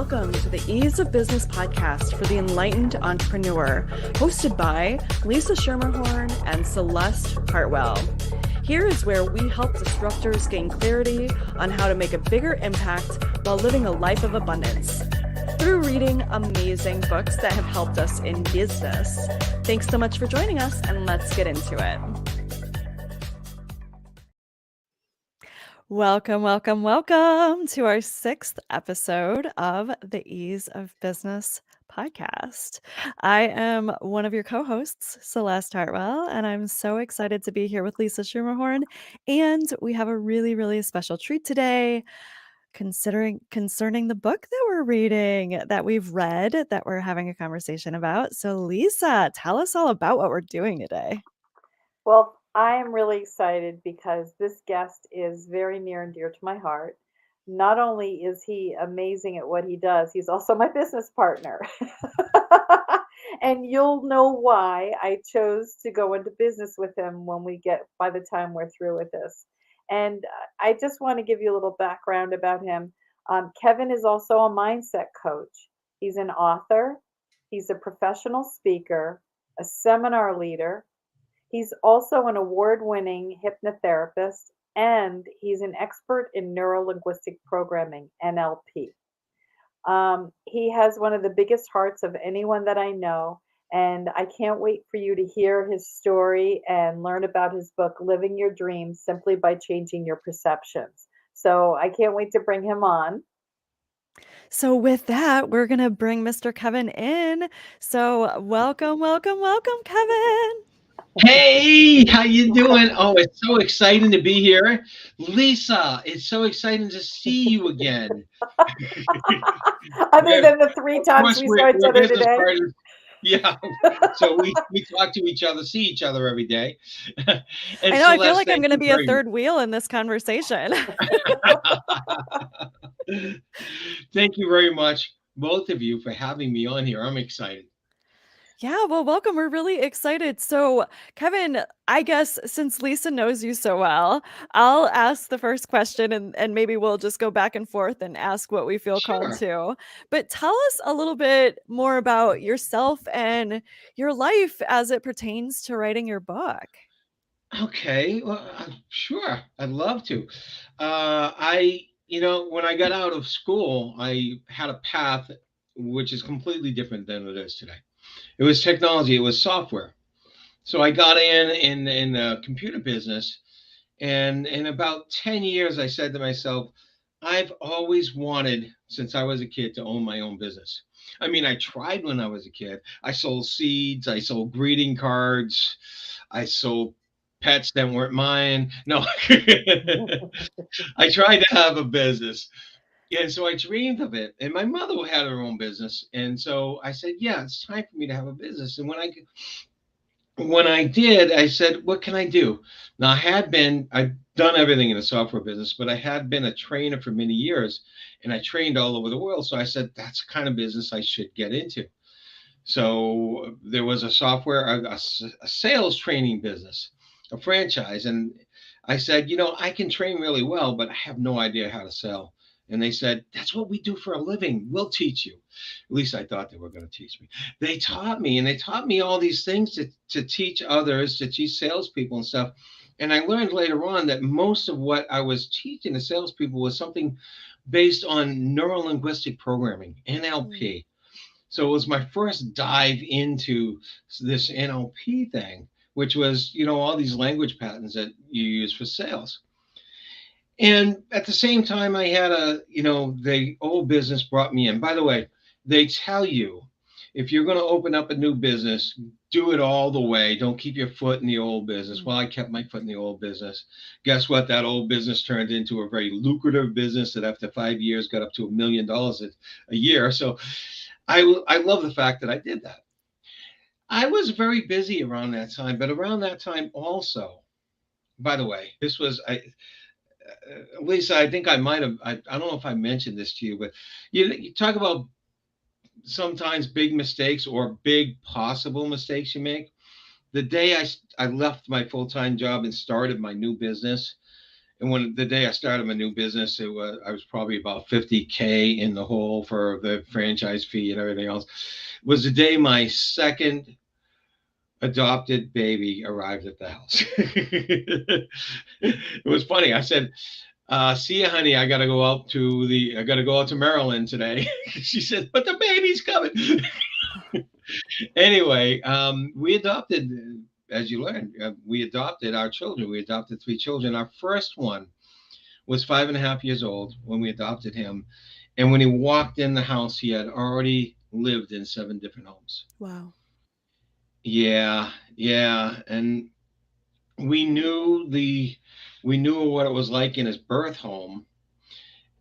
welcome to the Ease of Business podcast for the enlightened entrepreneur, hosted by Lisa Schermerhorn and Celeste Hartwell. Here is where we help disruptors gain clarity on how to make a bigger impact while living a life of abundance through reading amazing books that have helped us in business. Thanks so much for joining us, and let's get into it. Welcome to our 6th episode of the Ease of Business podcast. I am one of your co-hosts, Celeste Hartwell, and I'm so excited to be here with Lisa Schermerhorn. And we have a really, really special treat today concerning the book that we're reading, that we've read, that we're having a conversation about. So Lisa, tell us all about what we're doing today. Well, I am really excited because this guest is very near and dear to my heart. Not only is he amazing at what he does, he's also my business partner. And you'll know why I chose to go into business with him by the time we're through with this. And I just want to give you a little background about him. Kevin is also a mindset coach. He's an author, he's a professional speaker, a seminar leader. He's also an award-winning hypnotherapist, and he's an expert in neuro-linguistic programming, NLP. He has one of the biggest hearts of anyone that I know, and I can't wait for you to hear his story and learn about his book, Living Your Dreams Simply by Changing Your Perceptions. So I can't wait to bring him on. So with that, we're going to bring Mr. Kevin in. So welcome, Kevin. Hey, how you doing? Oh, it's so exciting to be here. Lisa, it's so exciting to see you again. Other than the 3 times we saw each other today. Partners. Yeah, so we talk to each other, see each other every day. I know, I feel like I'm going to be a third wheel in this conversation. Thank you very much, both of you, for having me on here. I'm excited. Yeah, well, welcome. We're really excited. So, Kevin, I guess since Lisa knows you so well, I'll ask the first question and maybe we'll just go back and forth and ask what we feel called to. But tell us a little bit more about yourself and your life as it pertains to writing your book. Okay, well, sure. I'd love to. When I got out of school, I had a path which is completely different than it is today. It was technology. It was software. So I got in the computer business, and in about 10 years, I said to myself, I've always wanted, since I was a kid, to own my own business. I mean, I tried when I was a kid. I sold seeds. I sold greeting cards. I sold pets that weren't mine. No, I tried to have a business. And so I dreamed of it, and my mother had her own business, and so I said, "Yeah, it's time for me to have a business." And when I did, I said, "What can I do?" Now I'd done everything in the software business, but I had been a trainer for many years, and I trained all over the world. So I said, "That's the kind of business I should get into." So there was a sales training business, a franchise, and I said, I can train really well, but I have no idea how to sell. And they said, that's what we do for a living. We'll teach you. At least I thought they were going to teach me. They taught me, and they taught me all these things to teach others, to teach salespeople and stuff. And I learned later on that most of what I was teaching the salespeople was something based on neuro-linguistic programming, NLP. So it was my first dive into this NLP thing, which was, all these language patterns that you use for sales. And at the same time, I had the old business brought me in. By the way, they tell you, if you're going to open up a new business, do it all the way. Don't keep your foot in the old business. Well, I kept my foot in the old business. Guess what? That old business turned into a very lucrative business that after 5 years got up to $1 million a year. So I love the fact that I did that. I was very busy around that time, but around that time also, by the way, this was, Lisa, I think I might have, I don't know if I mentioned this to you, but you talk about sometimes big mistakes or big possible mistakes you make. The day I left my full-time job and started my new business, And when the day I started my new business, I was probably about 50K in the hole for the franchise fee and everything else. It was the day my second adopted baby arrived at the house. It was funny. I said, see ya, honey. I gotta go out to Maryland today. She said, but the baby's coming. Anyway, we adopted, as you learned, we adopted our children. We adopted 3 children. Our first one was 5.5 years old when we adopted him. And when he walked in the house, he had already lived in 7 different homes. Wow. Yeah, yeah. And we knew what it was like in his birth home.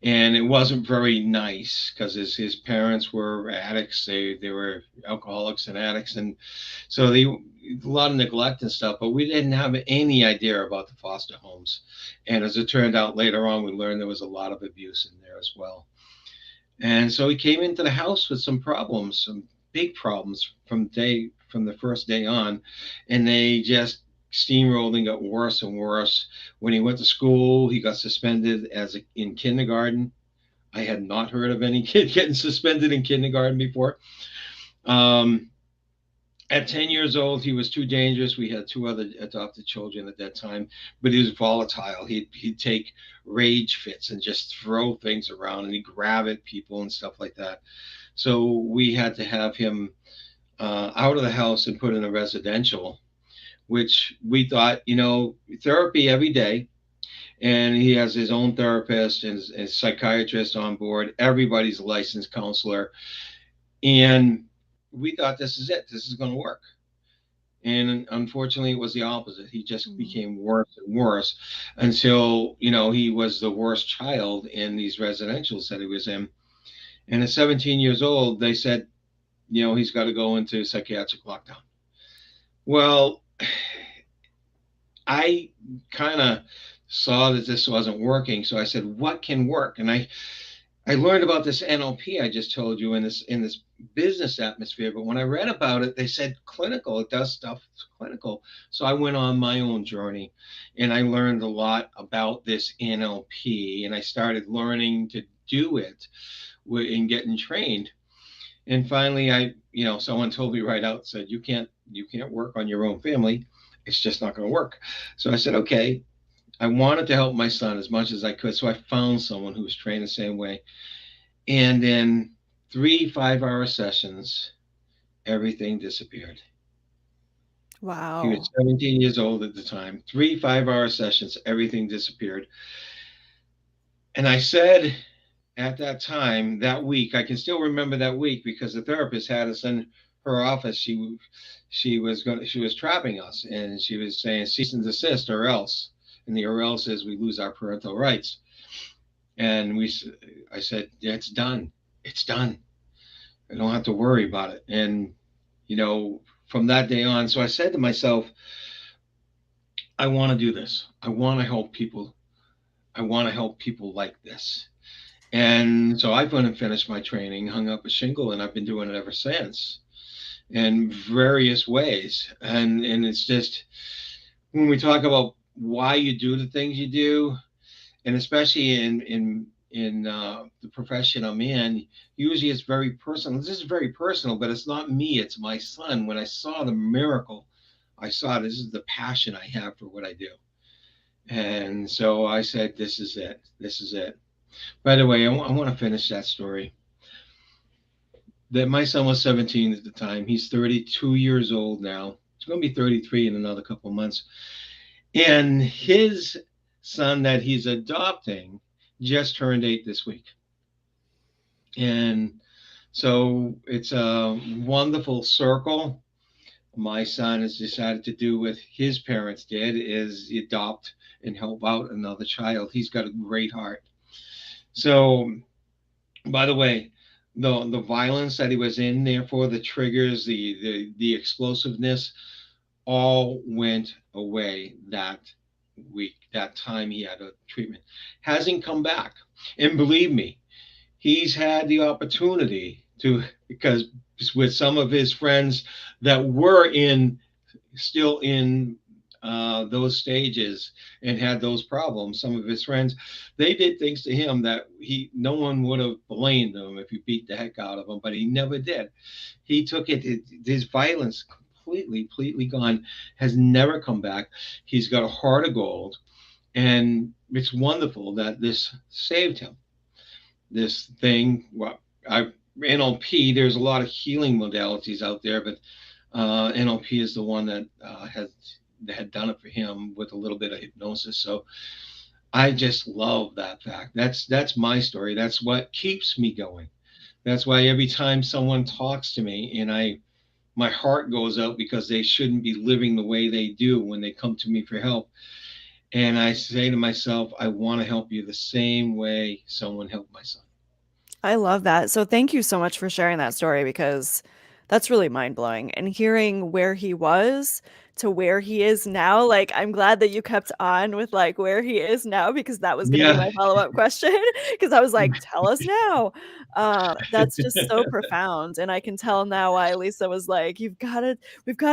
And it wasn't very nice because his parents were addicts. They were alcoholics and addicts, and so a lot of neglect and stuff. But we didn't have any idea about the foster homes. And as it turned out later on, we learned there was a lot of abuse in there as well. And so he came into the house with some problems, some big problems from the first day on, and they just steamrolled and got worse and worse. When he went to school, he got suspended in kindergarten. I had not heard of any kid getting suspended in kindergarten before. At 10 years old, he was too dangerous. We had 2 other adopted children at that time, but he was volatile. He'd take rage fits and just throw things around, and he'd grab at people and stuff like that. So we had to have him out of the house and put in a residential, which we thought, therapy every day. And he has his own therapist and his psychiatrist on board. Everybody's a licensed counselor. And we thought, this is it. This is going to work. And unfortunately, it was the opposite. He just became worse and worse until, he was the worst child in these residentials that he was in. And at 17 years old, they said, he's got to go into psychiatric lockdown. Well, I kind of saw that this wasn't working. So I said, what can work? And I learned about this NLP I just told you in this business atmosphere. But when I read about it, they said clinical. It does stuff clinical. So I went on my own journey, and I learned a lot about this NLP, and I started learning to do it and getting trained. And finally, someone told me right out, said, you can't work on your own family. It's just not going to work. So I said, okay. I wanted to help my son as much as I could. So I found someone who was trained the same way. And in 3 5-hour sessions, everything disappeared. Wow. He was 17 years old at the time. 3 5-hour sessions, everything disappeared. And I said at that time, that week, I can still remember that week because the therapist had us in her office. She was trapping us, and she was saying cease and desist or else. And the or else is we lose our parental rights. And I said, yeah, it's done. It's done. I don't have to worry about it. And, from that day on, so I said to myself, I want to do this. I want to help people. I want to help people like this. And so I went and finished my training, hung up a shingle, and I've been doing it ever since in various ways. And it's just, when we talk about why you do the things you do, and especially in the profession I'm in, usually it's very personal. This is very personal, but it's not me, it's my son. When I saw the miracle, I saw this is the passion I have for what I do. And so I said, this is it. This is it. By the way, I want to finish that story. That my son was 17 at the time. He's 32 years old now. He's going to be 33 in another couple of months. And his son that he's adopting just turned 8 this week. And so it's a wonderful circle. My son has decided to do what his parents did, is adopt and help out another child. He's got a great heart. So, by the way, the violence that he was in there for, the triggers, the explosiveness, all went away that week, that time he had a treatment. Hasn't come back. And believe me, he's had the opportunity to, because with some of his friends that were still in those stages and had those problems, some of his friends, they did things to him that no one would have blamed him if you beat the heck out of him, but he never did. He took it, his violence completely gone, has never come back. He's got a heart of gold, and it's wonderful that this saved him. This thing, well, NLP, there's a lot of healing modalities out there, but NLP is the one that had done it for him with a little bit of hypnosis. So I just love that fact. That's my story. That's what keeps me going. That's why every time someone talks to me and my heart goes out, because they shouldn't be living the way they do when they come to me for help. And I say to myself, I want to help you the same way someone helped my son. I love that. So thank you so much for sharing that story, because that's really mind-blowing. And hearing where he was to where he is now, like, I'm glad that you kept on with, like, where he is now, because that was gonna be Yeah. my follow-up question. Because I was like, "Tell us now." That's just so profound, and I can tell now why Lisa was like, we've gotta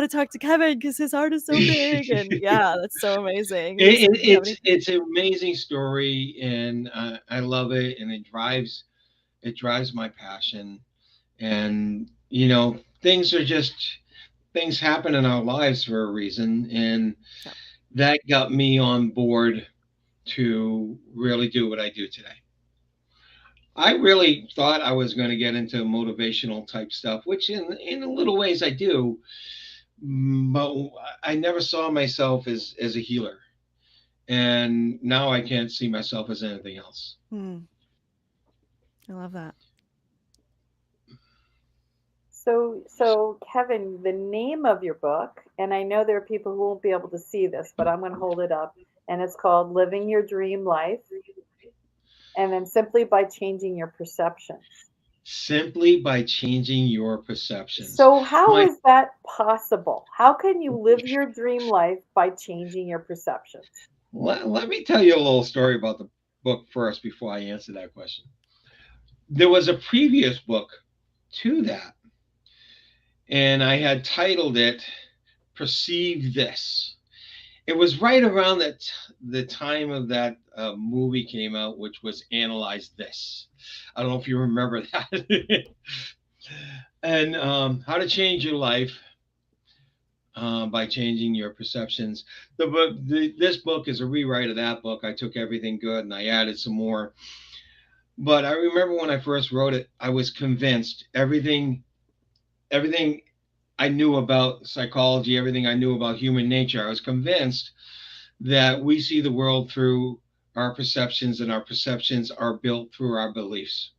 talk to Kevin because his heart is so big." And yeah, that's so amazing. Lisa, do you have anything? It's an amazing story, and I love it, and it drives my passion. And things happen in our lives for a reason, and Yeah. that got me on board to really do what I do today. I really thought I was going to get into motivational type stuff, which in little ways I do, but I never saw myself as a healer, and now I can't see myself as anything else. I love that. So Kevin, the name of your book, and I know there are people who won't be able to see this, but I'm going to hold it up, and it's called Living Your Dream Life, and then Simply by Changing Your Perceptions. Simply by changing your perceptions. So how is that possible? How can you live your dream life by changing your perceptions? Let me tell you a little story about the book first before I answer that question. There was a previous book to that, and I had titled it Perceive This. It was right around the time of that movie came out, which was Analyze This. I don't know if you remember that. And how to change your life by changing your perceptions. This book is a rewrite of that book. I took everything good and I added some more. But I remember when I first wrote it, I was convinced everything I knew about psychology, everything I knew about human nature, I was convinced that we see the world through our perceptions, and our perceptions are built through our beliefs.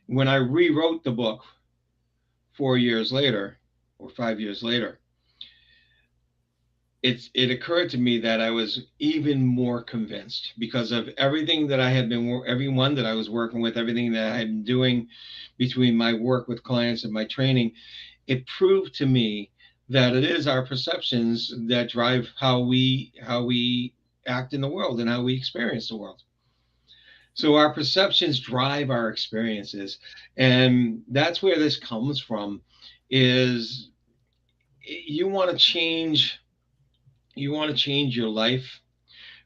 When I rewrote the book 4 years later or 5 years later, it occurred to me that I was even more convinced, because of everything that everyone that I was working with, everything that I had been doing between my work with clients and my training. It proved to me that it is our perceptions that drive how we act in the world and how we experience the world. So our perceptions drive our experiences, and that's where this comes from. Is you want to change your life,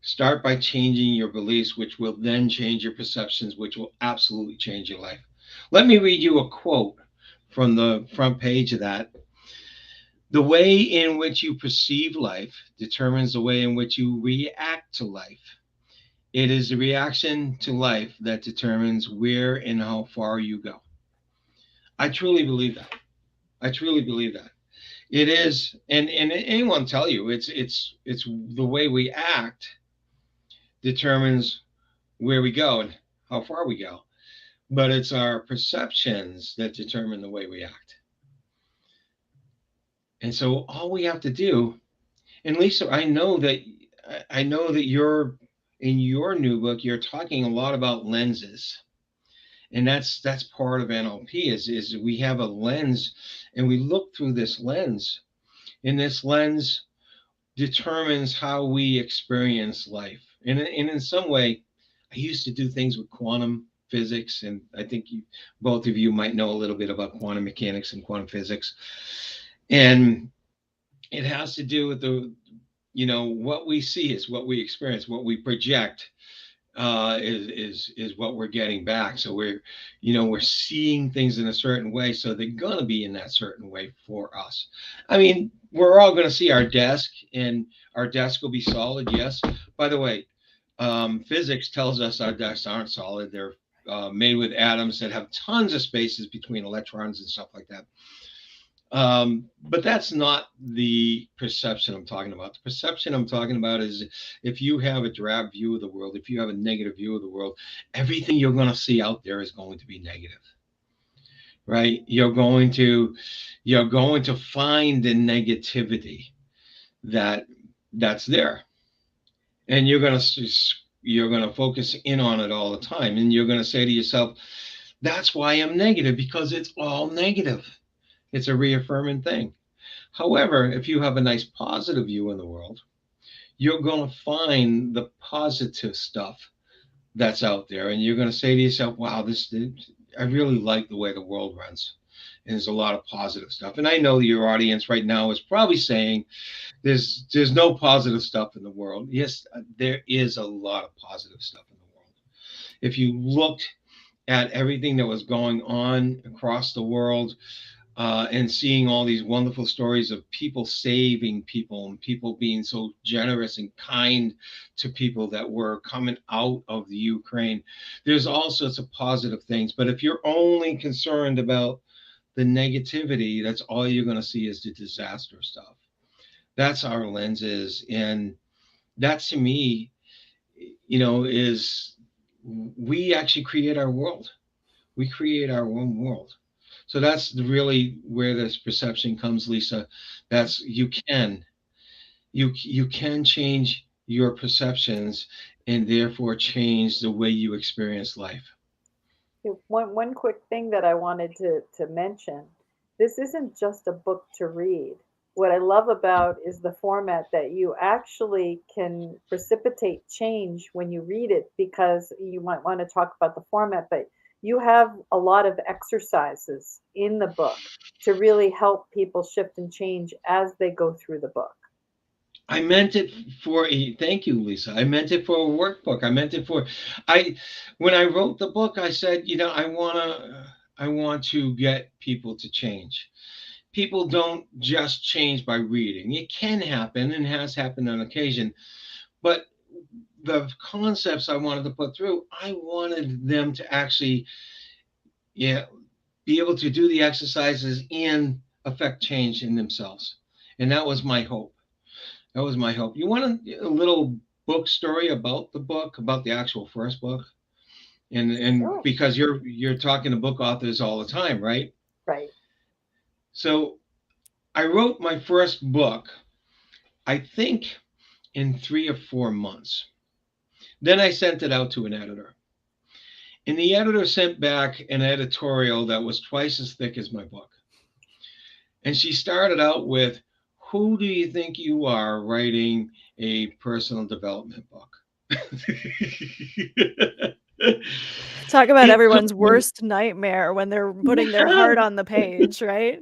start by changing your beliefs, which will then change your perceptions, which will absolutely change your life. Let me read you a quote from the front page of that. The way in which you perceive life determines the way in which you react to life. It is the reaction to life that determines where and how far you go. I truly believe that. It is, and anyone tell you it's the way we act determines where we go and how far we go. But it's our perceptions that determine the way we act. And so all we have to do, and Lisa, I know that you're in your new book, you're talking a lot about lenses. And that's part of NLP is we have a lens, and we look through this lens. And this lens determines how we experience life. And in some way, I used to do things with quantum physics, and I think both of you might know a little bit about quantum mechanics and quantum physics. And it has to do with what we see is what we experience, what we project is what we're getting back. So we're seeing things in a certain way, so they're gonna be in that certain way for us. I mean, we're all gonna see our desk, and our desk will be solid. Yes. By the way, physics tells us our desks aren't solid. They're made with atoms that have tons of spaces between electrons and stuff like that. But that's not the perception I'm talking about. The perception I'm talking about is if you have a drab view of the world, if you have a negative view of the world, everything you're going to see out there is going to be negative, right? You're going to find the negativity that that's there, and you're going to focus in on it all the time, and you're going to say to yourself, "That's why I'm negative, because it's all negative." It's a reaffirming thing. However, if you have a nice positive view in the world, you're going to find the positive stuff that's out there, and you're going to say to yourself, "Wow, I really like the way the world runs." And there's a lot of positive stuff. And I know your audience right now is probably saying, "There's no positive stuff in the world." Yes, there is a lot of positive stuff in the world. If you looked at everything that was going on across the world, and seeing all these wonderful stories of people saving people and people being so generous and kind to people that were coming out of the Ukraine. There's all sorts of positive things. But if you're only concerned about the negativity, that's all you're going to see is the disaster stuff. That's our lenses. And that to me, is we actually create our world. We create our own world. So that's really where this perception comes, Lisa. That's you can change your perceptions, and therefore change the way you experience life. One quick thing that I wanted to mention. This isn't just a book to read. What I love about is the format that you actually can precipitate change when you read it, because you might want to talk about the format, but you have a lot of exercises in the book to really help people shift and change as they go through the book. I meant it for a thank you, Lisa. I meant it for a workbook. I meant it for I when I wrote the book, I said, I want to get people to change. People don't just change by reading. It can happen and has happened on occasion, but the concepts I wanted to put through, I wanted them to actually, yeah, be able to do the exercises and affect change in themselves. And that was my hope. That was my hope. You want a little book story about the book, about the actual first book? And Sure. because you're talking to book authors all the time, right? Right. So I wrote my first book, I think, in 3 or 4 months. Then I sent it out to an editor. And the editor sent back an editorial that was twice as thick as my book. And she started out with, "Who do you think you are writing a personal development book?" Talk about It took everyone's me, worst nightmare when they're putting their heart on the page, right?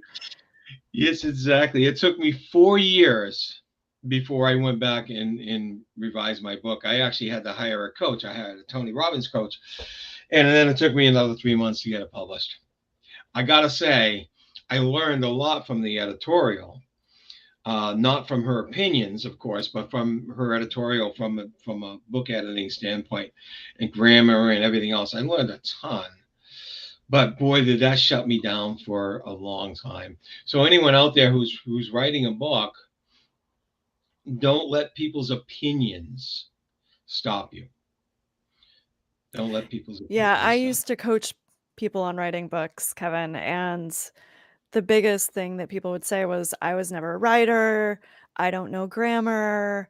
yes, exactly. It took me 4 years before I went back and revised my book. I actually had to hire a coach. I hired a Tony Robbins coach. And then it took me another 3 months to get it published. I got to say, I learned a lot from the editorial, not from her opinions, of course, but from her editorial, from a book editing standpoint and grammar and everything else. I learned a ton. But boy, did that shut me down for a long time. So anyone out there who's writing a book, don't let people's opinions stop you. Don't let people's Yeah, I opinions stop. used to coach people on writing books, Kevin, and the biggest thing that people would say was, "I was never a writer. I don't know grammar.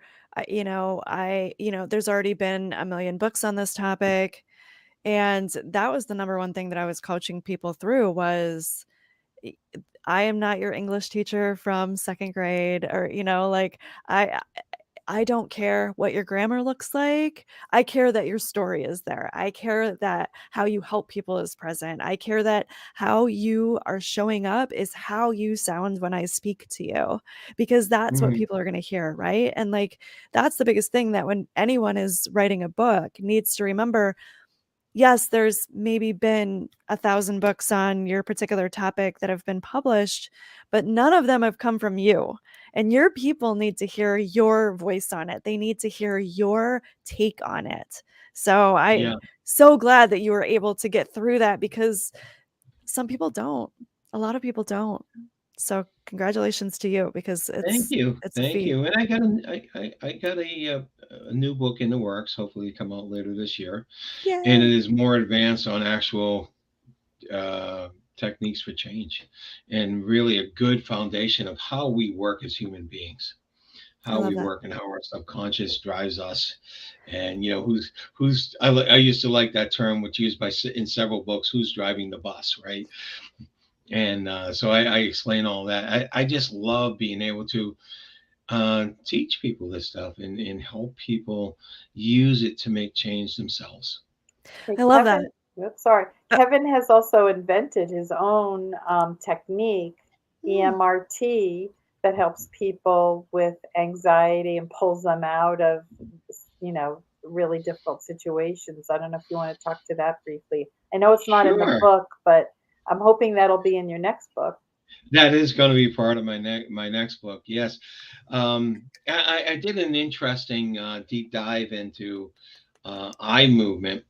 There's already been a million books on this topic." And that was the number one thing that I was coaching people through was, "I I am not your English teacher from second grade," or, like, I I don't care what your grammar looks like. I care that your story is there. I care that how you help people is present. I care that how you are showing up is how you sound when I speak to you, because that's what Mhm. people are going to hear, right? And like, that's the biggest thing, that when anyone is writing a book needs to remember, yes, there's maybe been 1,000 books on your particular topic that have been published, but none of them have come from you. And your people need to hear your voice on it. They need to hear your take on it. So Yeah. I'm so glad that you were able to get through that, because some people don't. A lot of people don't. So congratulations to you, because Thank you. it's a Thank feat. you. And I got I got a new book in the works, hopefully to come out later this year. And it Yay. is more advanced on actual uh, techniques for change and really a good foundation of how we work as human beings, I how love we that. work and how our subconscious drives us. And you know who's I used to like that term, which used by in several books, who's driving the bus, right? And so I explain all that. I just love being able to teach people this stuff and help people use it to make change themselves. Hey, I love that. Kevin, oops, sorry. Uh, Kevin has also invented his own technique, mm. EMRT, that helps people with anxiety and pulls them out of, really difficult situations. I don't know if you want to talk to that briefly. I know it's not in the Sure. book, but I'm hoping that'll be in your next book. That is going to be part of my next book. Yes, I did an interesting deep dive into eye movement,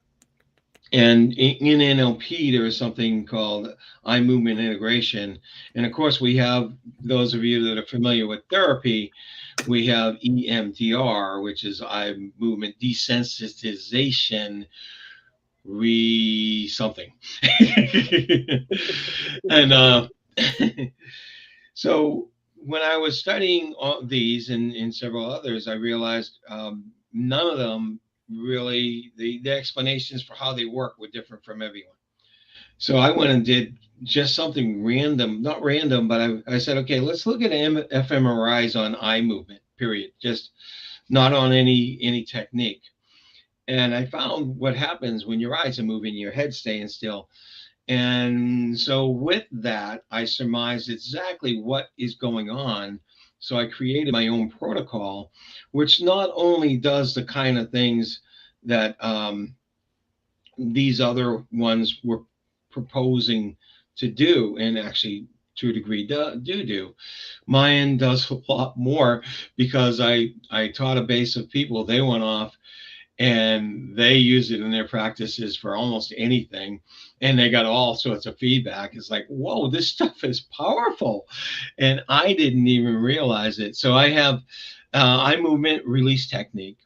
and in NLP there is something called eye movement integration, and of course we have those of you that are familiar with therapy. We have EMDR, which is eye movement desensitization re something, and So when I was studying all these and several others, I realized none of them really the explanations for how they work were different from everyone. So I went and did just something random, not random, but I said, okay, let's look at fMRIs on eye movement. Period. Just not on any technique. And I found what happens when your eyes are moving, your head staying still. And so with that, I surmised exactly what is going on. So I created my own protocol, which not only does the kind of things that these other ones were proposing to do, and actually to a degree do. Mine does a lot more because I taught a base of people. They went off and they use it in their practices for almost anything, and they got all sorts of feedback. It's like, whoa, this stuff is powerful, and I didn't even realize it. So I have eye movement release technique,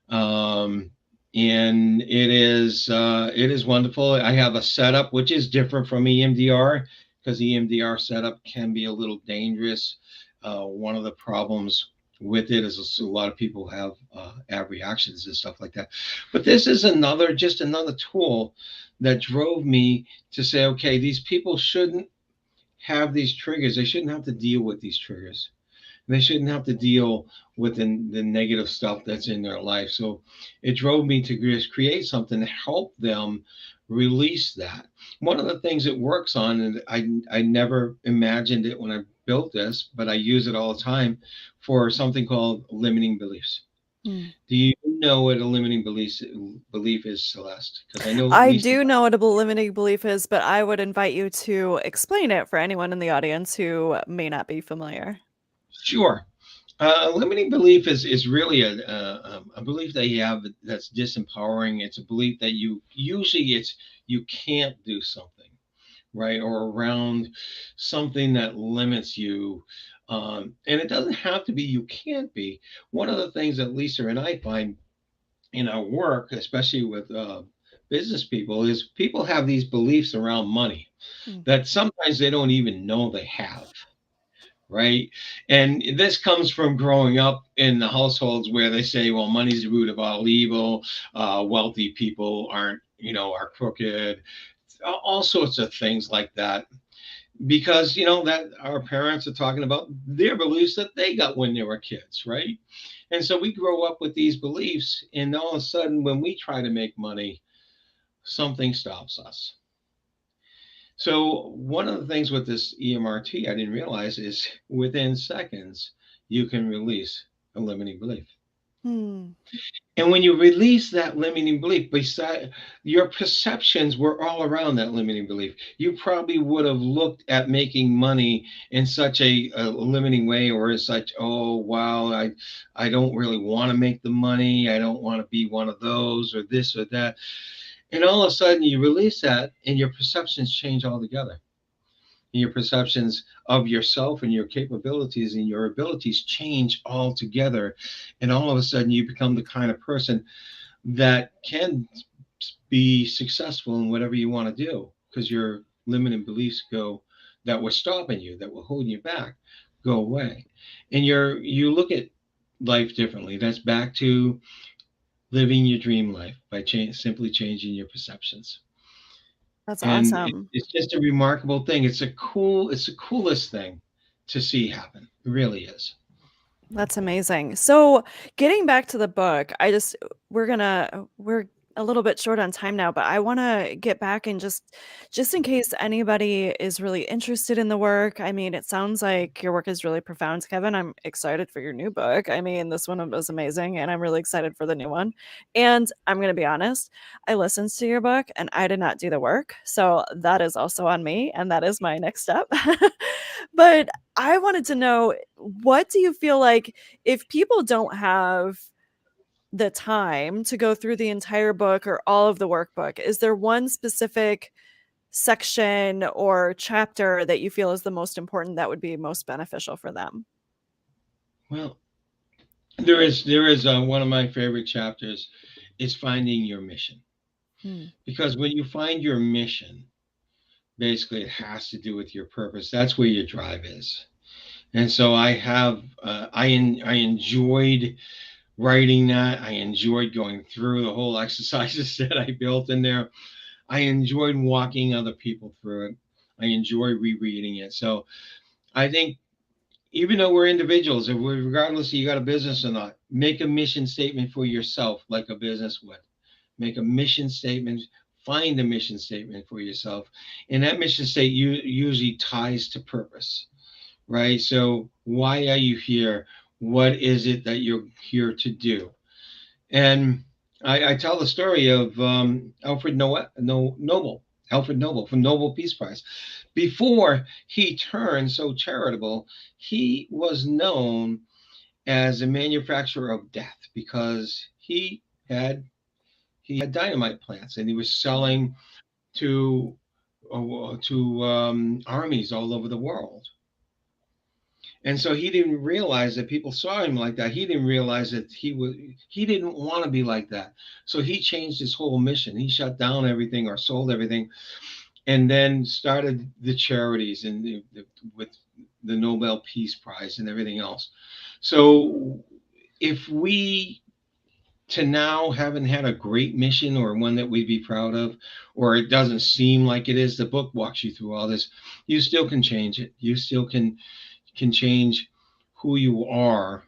um, and it is wonderful. I have a setup which is different from EMDR, because EMDR setup can be a little dangerous. One of the problems with it is a lot of people have reactions and stuff like that. But this is just another tool that drove me to say, okay, these people shouldn't have these triggers. They shouldn't have to deal with these triggers. They shouldn't have to deal with the negative stuff that's in their life. So it drove me to just create something to help them release that. One of the things it works on, and I never imagined it when I built this, but I use it all the time for something called limiting beliefs. Hmm. Do you know what a limiting belief is, Celeste? Because I know I Lisa. do know what a limiting belief is, but I would invite you to explain it for anyone in the audience who may not be familiar. Sure. A limiting belief is really a belief that you have that's disempowering. It's a belief that you can't do something, right, or around something that limits you. And it doesn't have to be you can't be. One of the things that Lisa and I find in our work, especially with business people, is people have these beliefs around money Hmm. that sometimes they don't even know they have, right? And this comes from growing up in the households where they say, well, money's the root of all evil. Wealthy people are crooked, all sorts of things like that. because that our parents are talking about their beliefs that they got when they were kids, right? And so we grow up with these beliefs, and all of a sudden when we try to make money, something stops us. So one of the things with this EMRT I didn't realize is within seconds you can release a limiting belief. Hmm. And when you release that limiting belief, beside your perceptions were all around that limiting belief. You probably would have looked at making money in such a limiting way, or as such, oh wow, I don't really want to make the money. I don't want to be one of those or this or that. And all of a sudden you release that and your perceptions change altogether. Your perceptions of yourself and your capabilities and your abilities change altogether. And all of a sudden, you become the kind of person that can be successful in whatever you want to do because your limiting beliefs go that were stopping you, that were holding you back, go away. And you look at life differently. That's back to living your dream life by simply changing your perceptions. That's And awesome. it's just a remarkable thing. It's the coolest thing to see happen. It really is. That's amazing. So, getting back to the book, we're a little bit short on time now, but I want to get back and just in case anybody is really interested in the work. I mean, it sounds like your work is really profound, Kevin. I'm excited for your new book. I mean, this one was amazing, and I'm really excited for the new one. And I'm going to be honest, I listened to your book and I did not do the work. So, that is also on me, and that is my next step. But I wanted to know, what do you feel like, if people don't have the time to go through the entire book or all of the workbook, is there one specific section or chapter that you feel is the most important that would be most beneficial for them? Well, there is one of my favorite chapters is finding your mission. Hmm. Because when you find your mission, basically it has to do with your purpose. That's where your drive is. And so I enjoyed writing that. I enjoyed going through the whole exercises that I built in there. I enjoyed walking other people through it. I enjoy rereading it. So I think even though we're individuals, regardless if you got a business or not, make a mission statement for yourself, like a business would. Make a mission statement. Find a mission statement for yourself, and that mission statement usually ties to purpose, right? So why are you here? What is it that you're here to do? And I tell the story of Alfred Nobel from Nobel Peace Prize. Before he turned so charitable, he was known as a manufacturer of death because he had dynamite plants and he was selling to armies all over the world. And so he didn't realize that people saw him like that. He didn't realize that he didn't want to be like that. So he changed his whole mission. He shut down everything or sold everything and then started the charities and with the Nobel Peace Prize and everything else. So if we to now haven't had a great mission or one that we'd be proud of, or it doesn't seem like it is, the book walks you through all this. You still can change it. You still can change who you are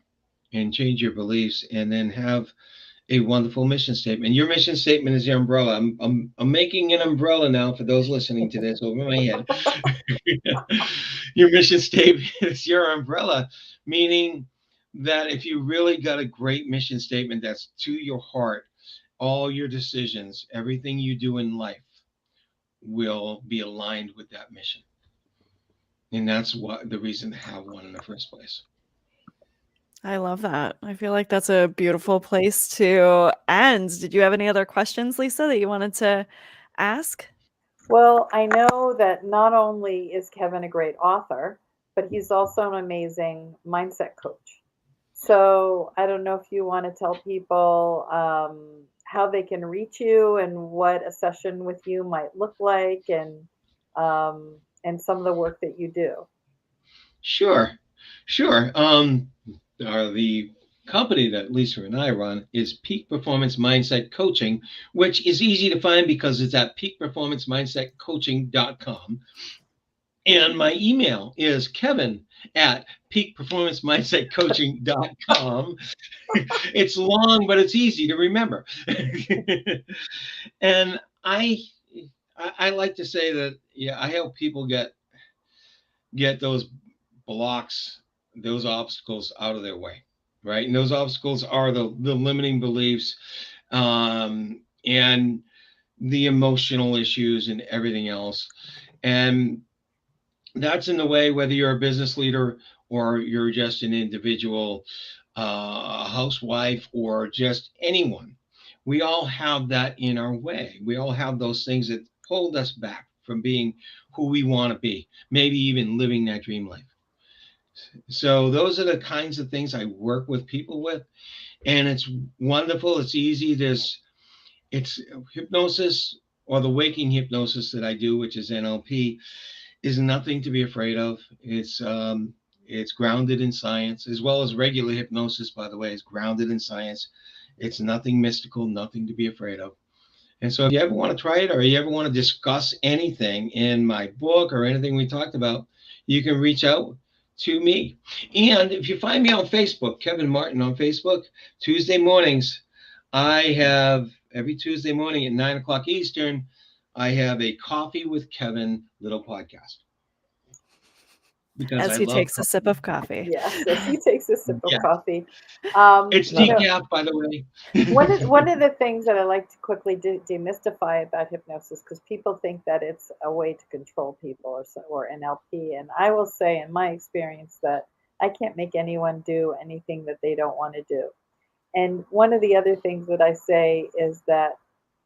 and change your beliefs and then have a wonderful mission statement. Your mission statement is your umbrella. I'm making an umbrella now for those listening to this over my head. Your mission statement is your umbrella, meaning that if you really got a great mission statement that's to your heart, all your decisions, everything you do in life will be aligned with that mission. And that's what the reason to have one in the first place. I love that. I feel like that's a beautiful place to end. Did you have any other questions, Lisa, that you wanted to ask? Well, I know that not only is Kevin a great author, but he's also an amazing mindset coach. So I don't know if you want to tell people how they can reach you and what a session with you might look like, and some of the work that you do. Sure. The company that Lisa and I run is Peak Performance Mindset Coaching, which is easy to find because it's at peakperformancemindsetcoaching.com. And my email is kevin@peakperformancemindsetcoaching.com. It's long, but it's easy to remember. And I like to say that, yeah, I help people get those blocks, those obstacles out of their way, right? And those obstacles are the limiting beliefs, and the emotional issues and everything else. And that's in the way, whether you're a business leader or you're just an individual housewife or just anyone. We all have that in our way. We all have those things that hold us back from being who we want to be, maybe even living that dream life. So those are the kinds of things I work with people with, and it's wonderful. It's easy. It's hypnosis, or the waking hypnosis that I do, which is NLP, is nothing to be afraid of. It's grounded in science, as well as regular hypnosis, by the way, is grounded in science. It's nothing mystical, nothing to be afraid of. And so if you ever want to try it, or you ever want to discuss anything in my book or anything we talked about, you can reach out to me. And if you find me on Facebook, Kevin Martin on Facebook, Tuesday mornings, I have every Tuesday morning at 9 o'clock Eastern, I have a Coffee with Kevin little podcast. Because As I he love takes a coffee. sip of coffee. Yes, as he takes a sip of Yeah. coffee. It's You know, decaf, by the way. one of the things that I like to quickly demystify about hypnosis, because people think that it's a way to control people, or NLP, and I will say, in my experience, that I can't make anyone do anything that they don't want to do. And one of the other things that I say is that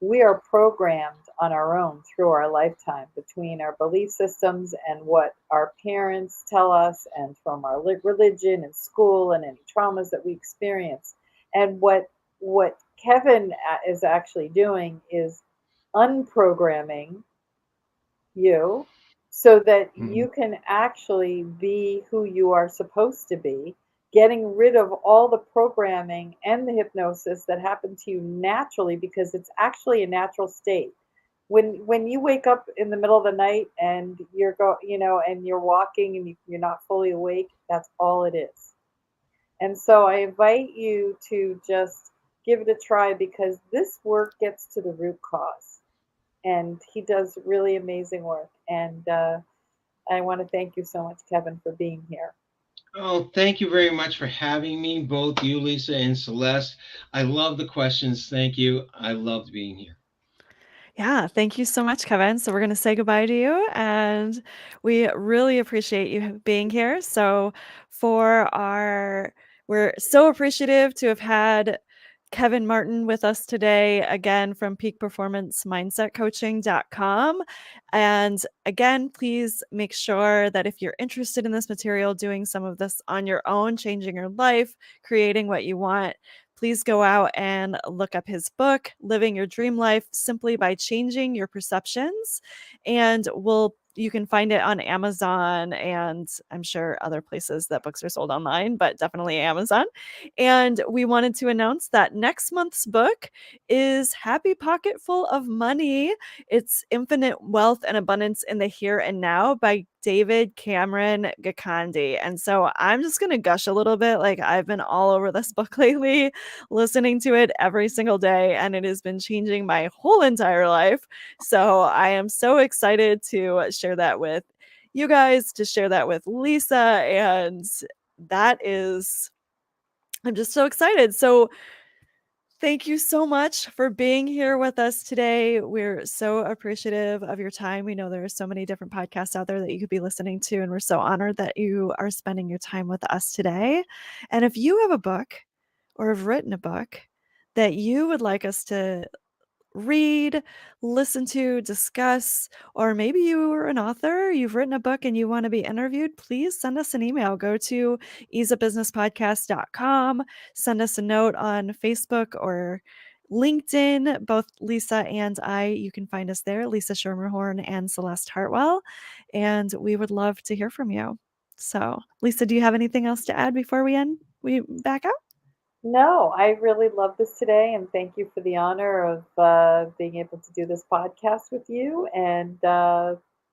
we are programmed on our own through our lifetime, between our belief systems and what our parents tell us, and from our religion and school and any traumas that we experience. And what Kevin is actually doing is unprogramming you so that you can actually be who you are supposed to be, getting rid of all the programming and the hypnosis that happened to you naturally, because it's actually a natural state. When you wake up in the middle of the night and and you're walking and you're not fully awake, that's all it is. And so I invite you to just give it a try, because this work gets to the root cause, and he does really amazing work. And I want to thank you so much, Kevin, for being here. Oh, thank you very much for having me, both you, Lisa, and Celeste. I love the questions. Thank you. I loved being here. Yeah, thank you so much, Kevin. So we're going to say goodbye to you, and we really appreciate you being here. So we're so appreciative to have had Kevin Martin with us today, again from peakperformancemindsetcoaching.com. And again, please make sure that if you're interested in this material, doing some of this on your own, changing your life, creating what you want, please go out and look up his book, Living Your Dream Life Simply by Changing Your Perceptions. And you can find it on Amazon, and I'm sure other places that books are sold online, but definitely Amazon. And we wanted to announce that next month's book is Happy Pocket Full of Money. It's Infinite Wealth and Abundance in the Here and Now by David Cameron Gikandi. And so I'm just going to gush a little bit. Like, I've been all over this book lately, listening to it every single day, and it has been changing my whole entire life. So I am so excited to share that with you guys, to share that with Lisa. And I'm just so excited. So thank you so much for being here with us today. We're so appreciative of your time. We know there are so many different podcasts out there that you could be listening to, and we're so honored that you are spending your time with us today. And if you have a book or have written a book that you would like us to read, listen to, discuss, or maybe you are an author, you've written a book and you want to be interviewed, please send us an email. Go to easeabusinesspodcast.com, send us a note on Facebook or LinkedIn. Both Lisa and I, you can find us there, Lisa Schermerhorn and Celeste Hartwell, and we would love to hear from you. So, Lisa, do you have anything else to add before we back out? No, I really love this today, and thank you for the honor of being able to do this podcast with you. And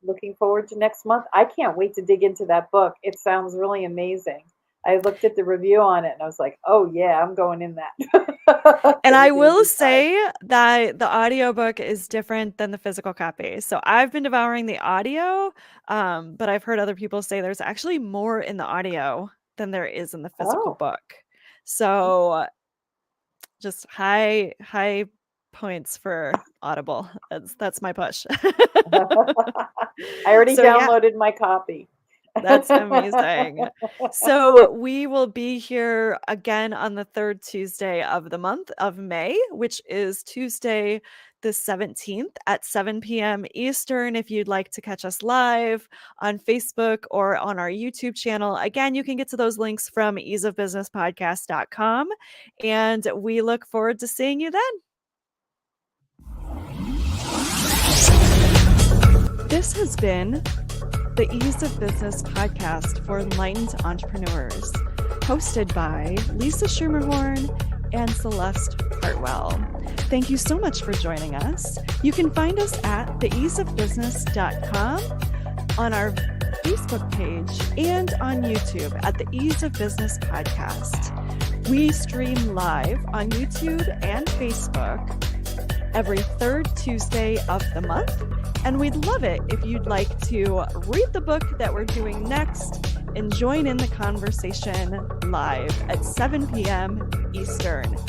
looking forward to next month. I can't wait to dig into that book. It sounds really amazing. I looked at the review on it and I was like, oh yeah, I'm going in that. And For I the will Daisy side. say that the audiobook is different than the physical copy. So I've been devouring the audio, but I've heard other people say there's actually more in the audio than there is in the physical Oh, book. So just high points for Audible. That's my push. I already So yeah, downloaded my copy. that's amazing. So we will be here again on the third Tuesday of the month of May, which is Tuesday the 17th at 7 p.m. Eastern. If you'd like to catch us live on Facebook or on our YouTube channel, again, you can get to those links from easeofbusinesspodcast.com. And we look forward to seeing you then. This has been the Ease of Business podcast for enlightened entrepreneurs, hosted by Lisa Schermerhorn and Celeste Hartwell. Thank you so much for joining us. You can find us at theeaseofbusiness.com, on our Facebook page, and on YouTube at the Ease of Business podcast. We stream live on YouTube and Facebook every third Tuesday of the month. And we'd love it if you'd like to read the book that we're doing next and join in the conversation live at 7 p.m. Eastern.